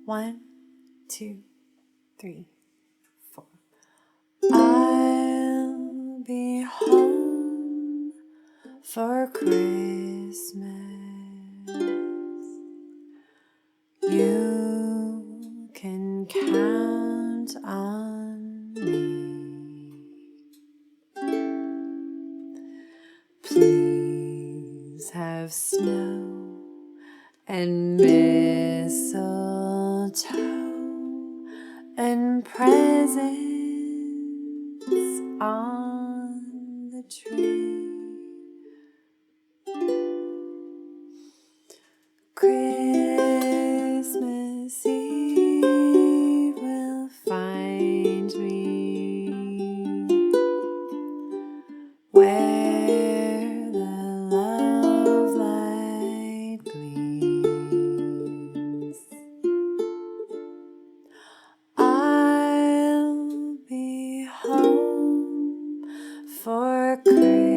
1, 2, 3, 4. I'll be home for Christmas. You can count on me. Please have snow and mistletoe and presents on the tree. Christmas Eve will find me where the love light gleams. I'll be home for Christmas,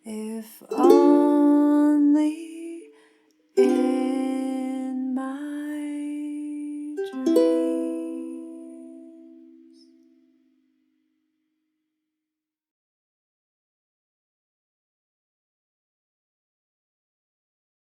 if only